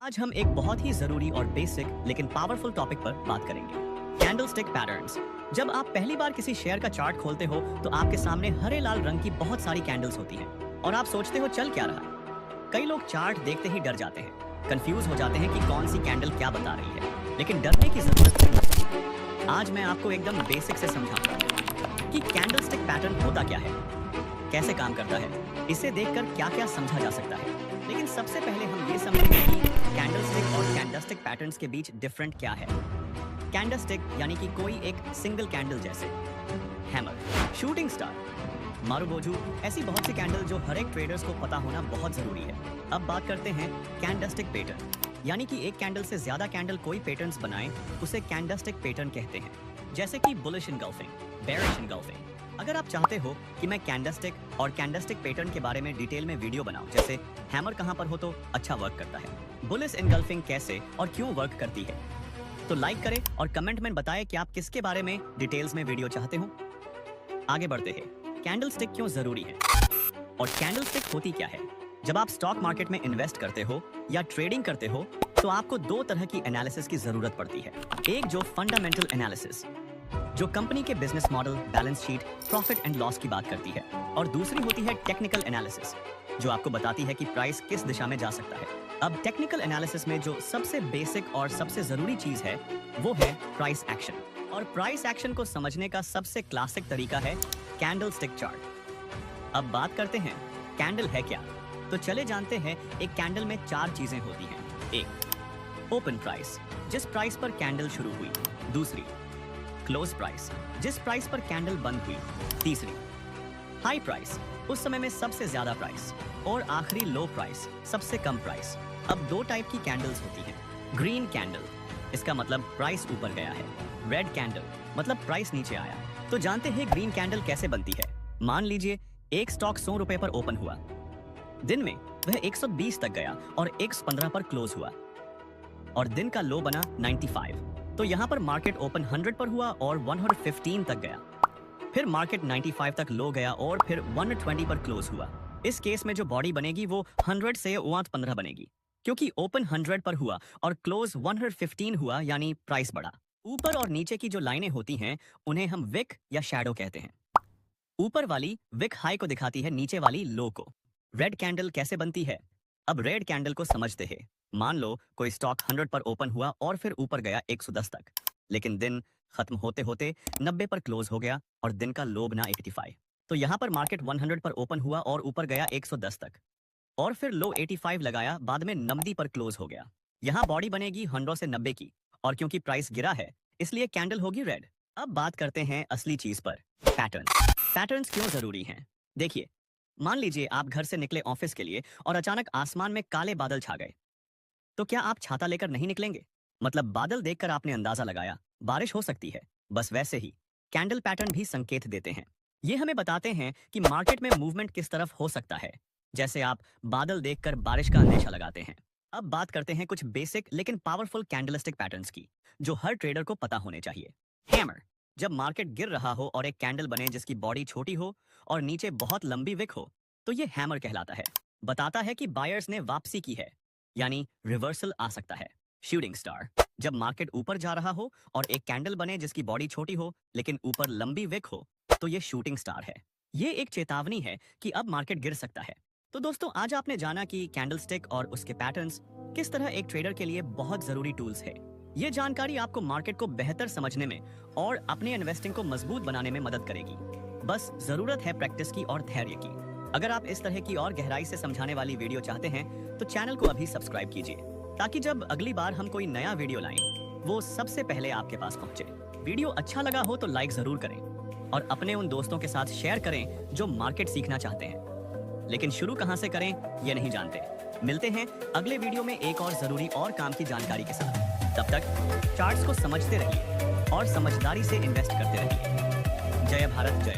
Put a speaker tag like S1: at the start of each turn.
S1: आज हम एक बहुत ही जरूरी और बेसिक लेकिन पावरफुल टॉपिक पर बात करेंगे, कैंडलस्टिक पैटर्न्स। जब आप पहली बार किसी शेयर का चार्ट खोलते हो तो आपके सामने हरे लाल रंग की बहुत सारी कैंडल्स होती हैं और आप सोचते हो चल क्या रहा। कई लोग चार्ट देखते ही डर जाते हैं, कंफ्यूज हो जाते हैं कि कौन सी कैंडल क्या बता रही है, लेकिन डरने की जरूरत नहीं। आज मैं आपको एकदम बेसिक से समझाऊंगा कि कैंडलस्टिक पैटर्न होता क्या है, कैसे काम करता है, इसे देखकर क्या क्या समझा जा सकता है। लेकिन सबसे पहले हम ये समझेंगे कि कैंडलस्टिक और कैंडलस्टिक पैटर्न्स के बीच डिफरेंट क्या है। कैंडलस्टिक यानी कि कोई एक सिंगल कैंडल जैसे, हैमर, शूटिंग स्टार, मारुबोजू, ऐसी बहुत सी कैंडल जो हर एक ट्रेडर्स को पता होना बहुत जरूरी है। अब बात करते हैं कैंडलस्टिक पैटर्न, यानी कि एक कैंडल से ज्यादा कैंडल कोई पैटर्न्स बनाए उसे कैंडलस्टिक पैटर्न कहते हैं। जैसे कि बुलिश इनगल्फिंग, बेयरिश इनगल्फिंग। अगर आप चाहते हो कि मैं कैंडलस्टिक और कैंडलस्टिक पैटर्न के बारे में डिटेल में वीडियो बनाऊं, जैसे हैमर कहां पर हो तो अच्छा वर्क करता है, बुलिश इनगल्फिंग कैसे और क्यों वर्क करती है, तो लाइक करें और कमेंट में बताएं कि आप किसके बारे में डिटेल्स में वीडियो चाहते हो। आगे बढ़ते हैं, कैंडलस्टिक क्यों जरूरी है और कैंडलस्टिक होती क्या है। जब आप स्टॉक मार्केट में इन्वेस्ट करते हो या ट्रेडिंग करते हो तो आपको दो तरह की एनालिसिस की जरूरत पड़ती है। एक जो फंडामेंटल एनालिसिस, जो कंपनी के business model, balance sheet, profit and loss की बात करती है, और दूसरी होती है टेक्निकल एनालिसिस, जो आपको बताती है कि प्राइस किस दिशा में जा सकता है। अब टेक्निकल एनालिसिस में जो सबसे बेसिक और सबसे जरूरी चीज है वो है प्राइस एक्शन, और प्राइस एक्शन को समझने का सबसे क्लासिक तरीका है कैंडलस्टिक चार्ट। अब बात करते हैं कैंडल है क्या, तो चले जानते हैं। एक कैंडल में चार चीजें होती हैं। एक, ओपन प्राइस, जिस प्राइस पर कैंडल शुरू हुई। दूसरी, क्लोज प्राइस, जिस प्राइस पर कैंडल बंद हुई। तीसरी, हाई प्राइस, उस समय में सबसे ज्यादा प्राइस। और आखिरी, लो प्राइस, सबसे कम प्राइस। अब दो टाइप की कैंडल्स होती हैं। ग्रीन कैंडल, इसका मतलब प्राइस ऊपर गया है। रेड कैंडल, मतलब प्राइस नीचे आया। तो जानते हैं ग्रीन कैंडल कैसे बनती है। मान लीजिए एक स्टॉक 100 रुपए पर ओपन हुआ, दिन में वह 120 तक गया और 115 पर क्लोज हुआ, और दिन का लो बना 95। तो यहाँ पर मार्केट ओपन 100 पर हुआ और 115 तक गया, फिर मार्केट 95 तक लो गया और फिर 120 पर क्लोज हुआ। इस केस में जो बॉडी बनेगी वो 100 से 115 बनेगी, क्योंकि ओपन 100 पर हुआ और क्लोज 115 हुआ, यानी प्राइस बढ़ा। ऊपर और नीचे की जो लाइनें होती हैं उन्हें हम विक या शैडो कहते हैं। ऊपर वाली विक हाई को दिखाती है, नीचे वाली लो को। रेड कैंडल कैसे बनती है, अब रेड कैंडल को समझते हैं। मान लो कोई स्टॉक 100 पर ओपन हुआ और फिर ऊपर गया 110 तक, लेकिन दिन खत्म होते होते 90 पर क्लोज हो गया और दिन का लो बना 85। तो यहाँ पर मार्केट 100 पर ओपन हुआ और ऊपर गया 110 तक, और फिर लो 85 लगाया, बाद में 90 पर क्लोज हो गया। यहाँ बॉडी बनेगी 100 से 90 की, और क्योंकि प्राइस गिरा है इसलिए कैंडल होगी रेड। अब बात करते हैं असली चीज पर, पैटर्न। पैटर्न्स क्यों जरूरी हैं। देखिए, मान लीजिए आप घर से निकले ऑफिस के लिए और अचानक आसमान में काले बादल छा गए, तो क्या आप छाता लेकर नहीं निकलेंगे। मतलब बादल देखकर आपने अंदाजा लगाया बारिश हो सकती है। बस वैसे ही कैंडल पैटर्न भी संकेत देते हैं। ये हमें बताते हैं कि मार्केट में मूवमेंट किस तरफ हो सकता है, जैसे आप बादल देखकर बारिश का अंदेशा लगाते हैं। अब बात करते हैं कुछ बेसिक लेकिन पावरफुल कैंडलस्टिक पैटर्न्स की, जो हर ट्रेडर को पता होने चाहिए। हैमर, जब मार्केट गिर रहा हो और एक कैंडल बने जिसकी बॉडी छोटी हो और नीचे बहुत लंबी विक हो, तो ये हैमर कहलाता है। बताता है कि बायर्स ने वापसी की है, यानी रिवर्सल आ सकता है। शूटिंग स्टार, जब मार्केट ऊपर जा रहा हो और एक कैंडल बने जिसकी बॉडी छोटी हो लेकिन ऊपर लंबी विक हो, तो ये शूटिंग स्टार है। ये एक चेतावनी है कि अब मार्केट गिर सकता है। तो दोस्तों, आज आपने जाना कि कैंडलस्टिक और उसके पैटर्न्स किस तरह एक ट्रेडर के लिए बहुत जरूरी टूल्स है। ये जानकारी आपको मार्केट को बेहतर समझने में और अपने इन्वेस्टिंग को मजबूत बनाने में मदद करेगी। बस जरूरत है प्रैक्टिस की और धैर्य की। अगर आप इस तरह की और गहराई से समझाने वाली वीडियो चाहते हैं तो चैनल को अभी सब्सक्राइब कीजिए, ताकि जब अगली बार हम कोई नया वीडियो लाएं वो सबसे पहले आपके पास पहुंचे। वीडियो अच्छा लगा हो तो लाइक जरूर करें और अपने उन दोस्तों के साथ शेयर करें जो मार्केट सीखना चाहते हैं, लेकिन शुरू कहां से करें ये नहीं जानते। मिलते हैं अगले वीडियो में एक और जरूरी और काम की जानकारी के साथ। तब तक चार्ट्स को समझते रहिए और समझदारी से इन्वेस्ट करते रहिए। जय भारत, जय।